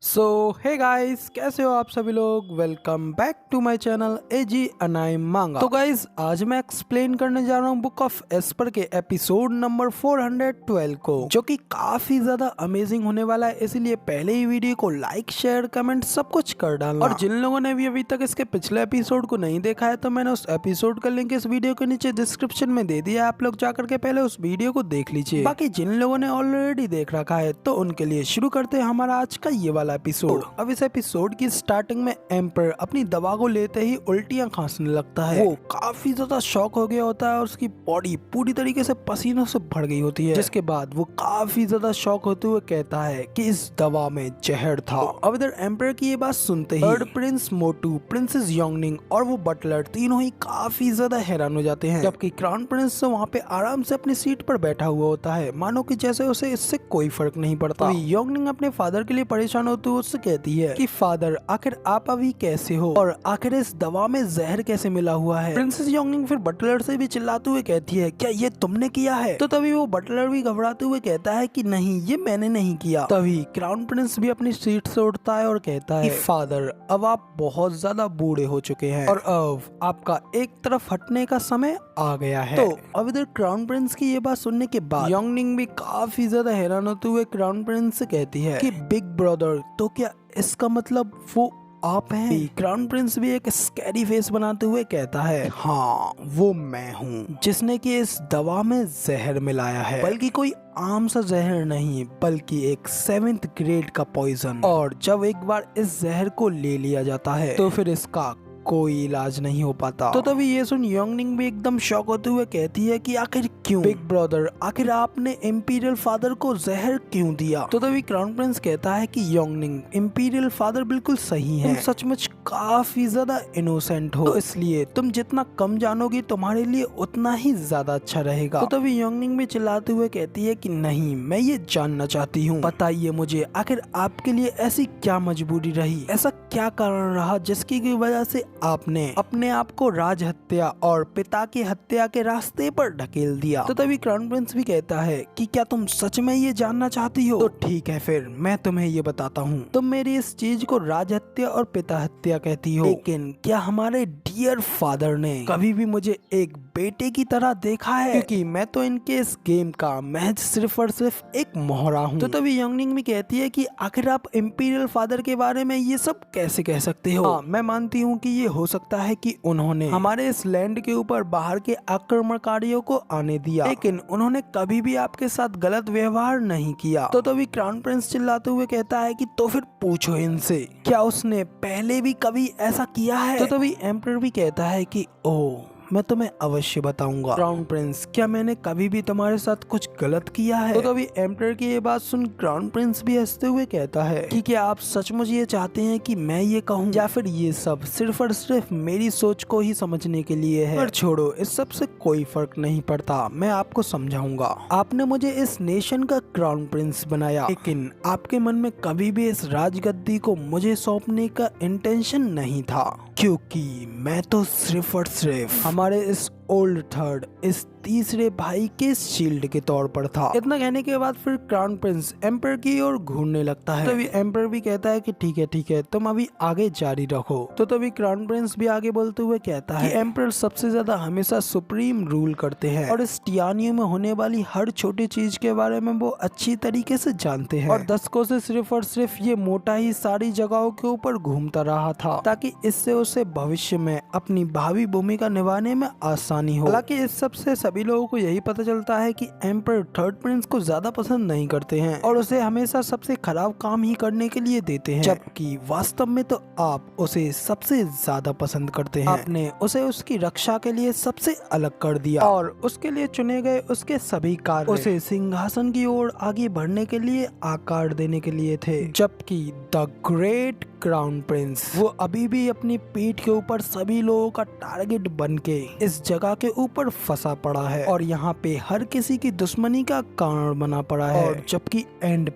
सो hey guys, कैसे हो आप सभी लोग। Welcome back to my channel एजी अनाई मांगा। तो गाइस, आज मैं एक्सप्लेन करने जा रहा हूँ बुक ऑफ एस्पर के एपिसोड नंबर 412 को, जो कि काफी ज्यादा अमेजिंग होने वाला है। इसीलिए पहले ही वीडियो को लाइक शेयर कमेंट सब कुछ कर डालना। और जिन लोगों ने भी अभी तक इसके पिछले एपिसोड को नहीं देखा है, तो मैंने उस एपिसोड का लिंक इस वीडियो के नीचे डिस्क्रिप्शन में दे दिया है। आप लोग जाकर के पहले उस वीडियो को देख लीजिए। बाकी जिन लोगों ने ऑलरेडी देख रखा है, तो उनके लिए शुरू करते हैं हमारा आज का ये वाला एपिसोड। अब इस एपिसोड की स्टार्टिंग में एम्पर अपनी दवा को लेते ही उल्टियां खांसने लगता है। वो काफी ज्यादा शॉक हो गया होता है और उसकी बॉडी पूरी तरीके से पसीनों से भर गई होती है। जिसके बाद वो काफी ज्यादा शॉक होते हुए कहता है कि इस दवा में जहर था। अब इधर एम्पर की ये बात सुनते ही थर्ड प्रिंस मोटू, प्रिंसेस योंगनिंग और वो बटलर तीनों ही काफी ज्यादा हैरान हो जाते हैं। जबकि क्राउन प्रिंस वहाँ पे आराम से अपनी सीट पर बैठा हुआ होता है, मानो कि जैसे उसे इससे कोई फर्क नहीं पड़ता। योंगनिंग अपने फादर के लिए परेशान होते हुए उससे कहती है कि फादर, आखिर आप अभी कैसे हो और आखिर इस दवा में जहर कैसे मिला हुआ है। प्रिंसेस योंगनिंग फिर बटलर से भी चिल्लाते हुए कहती है, क्या ये तुमने किया है? तो तभी वो बटलर भी घबराते हुए कहता है कि नहीं, ये मैंने नहीं किया। तभी क्राउन प्रिंस भी अपनी सीट से उठता है और कहता है कि फादर, अब आप बहुत ज्यादा बूढ़े हो चुके हैं और अब आपका एक तरफ हटने का समय आ गया है। तो अब इधर क्राउन प्रिंस की ये बात सुनने के बाद योंगनिंग भी काफी ज्यादा हैरान होते हुए क्राउन प्रिंस से कहती है कि बिग ब्रदर, तो क्या इसका मतलब वो आप हैं? क्राउन प्रिंस भी एक स्कैरी फेस बनाते हुए कहता है, हाँ वो मैं हूँ जिसने कि इस दवा में जहर मिलाया है, बल्कि कोई आम सा जहर नहीं, बल्कि एक 7th ग्रेड का पॉइजन। और जब एक बार इस जहर को ले लिया जाता है, तो फिर इसका कोई इलाज नहीं हो पाता। तो तभी ये सुन योंगनिंग भी एकदम शॉक होते हुए कहती है कि आखिर क्यों? बिग ब्रदर, आखिर आपने इंपीरियल फादर को जहर क्यों दिया? तो तभी क्राउन प्रिंस कहता है कि योंगनिंग, इंपीरियल फादर बिल्कुल सही है, तुम सचमुच काफी ज्यादा इनोसेंट हो, तो इसलिए तुम जितना कम जानोगी तुम्हारे लिए उतना ही ज्यादा अच्छा रहेगा। तो तभी योंगनिंग भी चिल्लाते हुए कहती है कि नहीं, मैं ये जानना चाहती हूँ, बताइए मुझे, आखिर आपके लिए ऐसी क्या मजबूरी रही, ऐसा क्या कारण रहा जिसकी वजह से आपने अपने आप को राज हत्या और पिता की हत्या के रास्ते पर ढकेल दिया। तो तभी क्राउन प्रिंस भी कहता है कि क्या तुम सच में ये जानना चाहती हो? तो ठीक है, फिर मैं तुम्हें ये बताता हूँ। तुम मेरी इस चीज को राज हत्या और पिता हत्या कहती हो, लेकिन क्या हमारे डियर फादर ने कभी भी मुझे एक बेटे की तरह देखा है? क्योंकि मैं तो इनके इस गेम का महज सिर्फ और सिर्फ एक मोहरा हूँ। तो तभी योंगनिंग भी कहती है कि आखिर आप इंपीरियल फादर के बारे में ये सब कैसे कह सकते हो? हाँ, मैं मानती हूँ कि ये हो सकता है कि उन्होंने हमारे इस लैंड के ऊपर बाहर के आक्रमणकारियों को आने दिया, लेकिन उन्होंने कभी भी आपके साथ गलत व्यवहार नहीं किया। तो तभी क्राउन प्रिंस चिल्लाते हुए कहता है कि तो फिर पूछो इनसे, क्या उसने पहले भी कभी ऐसा किया है? तो तभी एम्परर भी कहता है कि ओह, मैं तुम्हें अवश्य बताऊंगा। क्राउन प्रिंस, क्या मैंने कभी भी तुम्हारे साथ कुछ गलत किया है? तो तभी एम्परर की ये बात सुन क्राउन प्रिंस भी हंसते हुए कहता है कि क्या आप सचमुच ये चाहते हैं कि मैं ये कहूँ, या फिर ये सब सिर्फ और सिर्फ मेरी सोच को ही समझने के लिए है? पर छोड़ो, इस सब से कोई फर्क नहीं पड़ता, मैं आपको समझाऊंगा। आपने मुझे इस नेशन का क्राउन प्रिंस बनाया, लेकिन आपके मन में कभी भी इस राजगद्दी को मुझे सौंपने का इंटेंशन नहीं था, क्योंकि मैं तो सिर्फ और सिर्फ हमारे इस ओल्ड थर्ड, इस तीसरे भाई के शील्ड के तौर पर था। इतना कहने के बाद फिर क्राउन प्रिंस एम्पर की ओर घूरने लगता है। तभी एम्पर भी कहता है कि ठीक है, तुम अभी आगे जारी रखो। तो तभी क्राउन प्रिंस भी आगे बोलते हुए कहता है कि एम्पर सबसे ज्यादा हमेशा सुप्रीम रूल करते हैं और इस टियानियो में होने वाली हर छोटी चीज के बारे में वो अच्छी तरीके से जानते हैं, और दशकों से सिर्फ और सिर्फ ये मोटा ही सारी जगहों के ऊपर घूमता रहा था, ताकि इससे उसे भविष्य में अपनी भावी भूमिका निभाने में आसानी हो। हालांकि इस सब से सभी लोगों को यही पता चलता है कि एम्पर थर्ड प्रिंस को ज्यादा पसंद नहीं करते हैं और उसे हमेशा सबसे खराब काम ही करने के लिए देते हैं, जबकि वास्तव में तो आप उसे सबसे ज्यादा पसंद करते हैं। आपने उसे उसकी रक्षा के लिए सबसे अलग कर दिया और उसके लिए चुने गए उसके सभी कार्य उसे सिंहासन की ओर आगे बढ़ने के लिए आकार देने के लिए थे, जबकि द ग्रेट क्राउन प्रिंस वो अभी भी अपनी पीठ के ऊपर सभी लोगों का टारगेट बन के इस जगह लड़का के ऊपर फंसा पड़ा है और यहाँ पे हर किसी की दुश्मनी का कारण बना पड़ा है। और जबकि एंड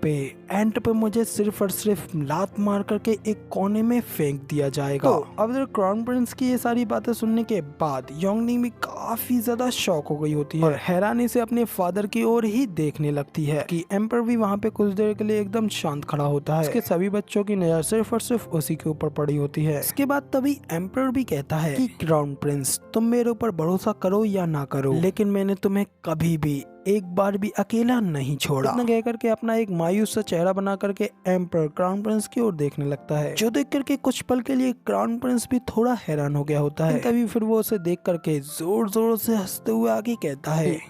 पे मुझे सिर्फ और सिर्फ लात मार करके एक कोने में फेंक दिया जाएगा। तो अब क्राउन प्रिंस की ये सारी बातें सुनने के बाद योंगनिंग भी काफी ज्यादा शॉक हो गई होती है और हैरानी से अपने फादर की ओर ही देखने लगती है कि एम्पर भी वहाँ पे कुछ देर के लिए एकदम शांत खड़ा होता है। उसके सभी बच्चों की नजर सिर्फ और सिर्फ उसी के ऊपर पड़ी होती है। इसके बाद तभी एम्पर भी कहता है कि क्राउन प्रिंस तुम मेरे ऊपर भरोसा करो या ना करो, लेकिन मैंने तुम्हें कभी भी एक बार भी अकेला नहीं छोड़ा। इतना कह करके अपना एक मायूस सा चेहरा बना करके एम्पर क्राउन प्रिंस की ओर देखने लगता है, जो देख करके कुछ पल के लिए क्राउन प्रिंस भी थोड़ा हैरान हो गया होता है। तभी फिर वो उसे देख करके जोर जोर से हंसते हुए आगे कहता है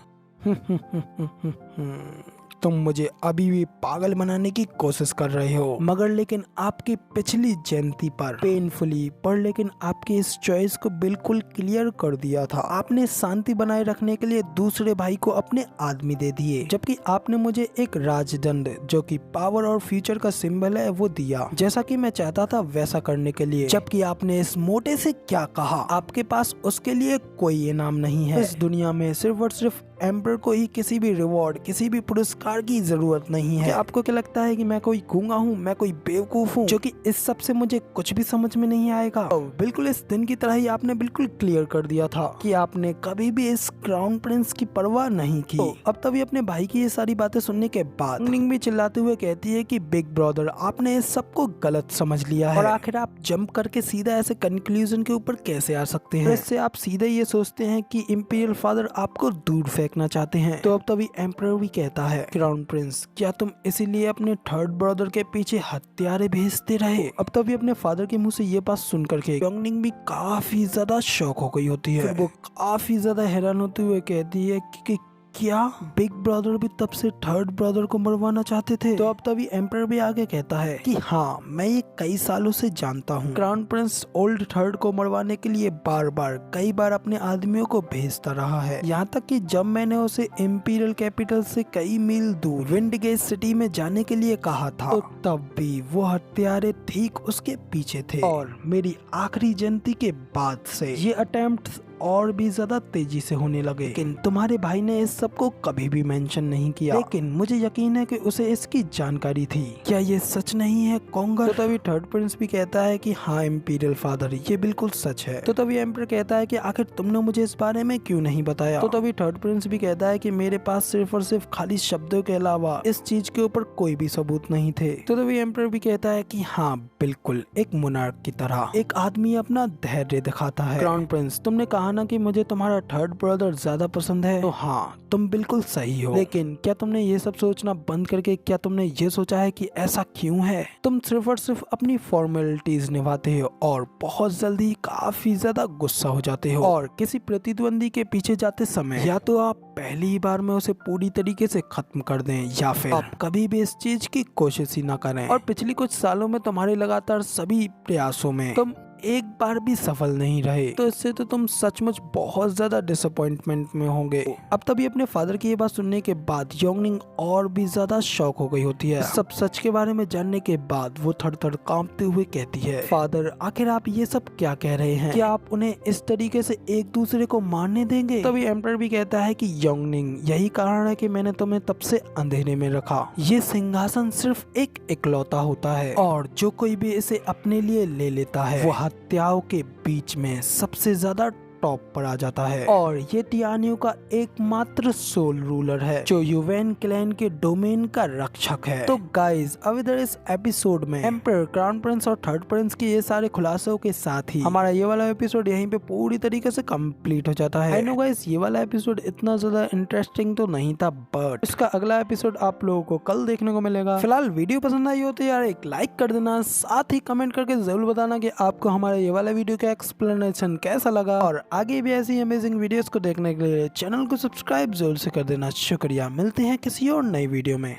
तुम मुझे अभी भी पागल बनाने की कोशिश कर रहे हो, मगर लेकिन आपकी पिछली जयंती पर पेनफुली पर लेकिन आपके इस चॉइस को बिल्कुल क्लियर कर दिया था। आपने शांति बनाए रखने के लिए दूसरे भाई को अपने आदमी दे दिए, जबकि आपने मुझे एक राजदंड जो कि पावर और फ्यूचर का सिंबल है वो दिया, जैसा कि मैं चाहता था वैसा करने के लिए। जबकि आपने इस मोटे से क्या कहा, आपके पास उसके लिए कोई इनाम नहीं है। इस दुनिया में सिर्फ और सिर्फ एम्पर को ही किसी भी रिवॉर्ड, किसी भी पुरस्कार की जरूरत नहीं है। क्या आपको क्या लगता है कि मैं कोई गूंगा हूँ, मैं कोई बेवकूफ हूँ जो कि इस सब से मुझे कुछ भी समझ में नहीं आएगा? तो बिल्कुल इस दिन की तरह ही आपने बिल्कुल क्लियर कर दिया था कि आपने कभी भी इस क्राउन प्रिंस की परवाह नहीं की। तो अब तभी अपने भाई की ये सारी बातें सुनने के बाद निंग भी चिल्लाते हुए कहती है कि बिग ब्रदर आपने इस सब को गलत समझ लिया है और आखिर आप जंप करके सीधा ऐसे कंक्लूजन के ऊपर कैसे आ सकते हैं? इससे आप सीधे ये सोचते हैं कि इंपीरियल फादर आपको दूर फेंकना चाहते हैं। तो अब तभी एम्परर भी कहता है क्राउन प्रिंस क्या तुम इसीलिए अपने थर्ड ब्रदर के पीछे हत्यारे भेजते रहे? अब तभी अपने फादर के मुंह से ये बात सुन करके योंगनिंग भी काफी ज्यादा शॉक हो गई होती है। फिर वो काफी ज्यादा हैरान होते हुए कहती है कि क्या बिग ब्रदर भी तब से थर्ड ब्रदर को मरवाना चाहते थे? तो अब तभी एम्पर भी आगे कहता है कि हाँ मैं ये कई सालों से जानता हूँ। क्राउन प्रिंस ओल्ड थर्ड को मरवाने के लिए कई बार अपने आदमियों को भेजता रहा है, यहाँ तक कि जब मैंने उसे इंपीरियल कैपिटल से कई मील दूर विंडगेट सिटी में जाने के लिए कहा था, तो तब भी वो हत्यारे ठीक उसके पीछे थे। और मेरी आखिरी जयंती के बाद से ये अटेम्प्ट और भी ज्यादा तेजी से होने लगे, लेकिन तुम्हारे भाई ने इस सब को कभी भी मेंशन नहीं किया, लेकिन मुझे यकीन है कि उसे इसकी जानकारी थी। क्या ये सच नहीं है कोंगर? तो तभी थर्ड प्रिंस भी कहता है कि हाँ इंपीरियल फादर ये बिल्कुल सच है। तो तभी एम्पर कहता है कि आखिर तुमने मुझे इस बारे में क्यों नहीं बताया? तो तभी थर्ड प्रिंस भी कहता है कि मेरे पास सिर्फ और सिर्फ खाली शब्दों के अलावा इस चीज के ऊपर कोई भी सबूत नहीं थे। तो तभी एम्पर भी कहता है कि हाँ बिल्कुल एक मोनार्क की तरह एक आदमी अपना धैर्य दिखाता है। क्राउन प्रिंस तुमने कहा ना कि मुझे तुम्हारा थर्ड ब्रदर ज्यादा पसंद है, तो हाँ तुम बिल्कुल सही हो, लेकिन क्या तुमने ये सब सोचना बंद करके क्या तुमने ये सोचा है कि ऐसा क्यों है? तुम सिर्फ और सिर्फ अपनी फॉर्मेलिटीज निभाते हो और बहुत जल्दी काफी ज्यादा गुस्सा हो जाते हो, और किसी प्रतिद्वंदी के पीछे जाते समय या तो आप पहली ही बार में उसे पूरी तरीके से खत्म कर दें या फिर आप कभी भी इस चीज की कोशिश ही ना करें। और पिछली कुछ सालों में तुम्हारे लगातार सभी प्रयासों में तुम एक बार भी सफल नहीं रहे, तो इससे तो तुम सचमुच बहुत ज्यादा डिसअपॉइंटमेंट में होंगे। अब तभी अपने फादर की ये बात सुनने के बाद योंगनिंग और भी ज्यादा शॉक हो गई होती है। सब सच के बारे में जानने के बाद वो थर-थर कांपते हुए कहती है, फादर आखिर आप ये सब क्या कह रहे हैं? क्या आप उन्हें इस तरीके से एक दूसरे को मारने देंगे? तभी एम्पर भी कहता है कि योंगनिंग यही कारण है कि मैंने तुम्हें तब से अंधेरे में रखा। ये सिंहासन सिर्फ एक इकलौता होता है और जो कोई भी इसे अपने लिए ले लेता है वो हत्याओं के बीच में सबसे ज्यादा टॉप पर आ जाता है, और ये टियानियों का एकमात्र सोल रूलर है जो युवेन क्लैन के डोमेन का रक्षक है। तो गाइज अब इधर इस एपिसोड में एम्पर, क्राउन प्रिंस और थर्ड प्रिंस के ये सारे खुलासों के साथ ही हमारा ये वाला एपिसोड यहीं पे पूरी तरीके से कंप्लीट हो जाता है। आई नो गाइज ये वाला एपिसोड इतना ज्यादा इंटरेस्टिंग तो नहीं था, बट इसका अगला एपिसोड आप लोगों को कल देखने को मिलेगा। फिलहाल वीडियो पसंद आई हो तो यार एक लाइक कर देना, साथ ही कमेंट करके जरूर बताना कि आपको हमारा ये वाला वीडियो का एक्सप्लेनेशन कैसा लगा, और आगे भी ऐसी अमेजिंग वीडियोस को देखने के लिए चैनल को सब्सक्राइब जरूर से कर देना। शुक्रिया, मिलते हैं किसी और नई वीडियो में।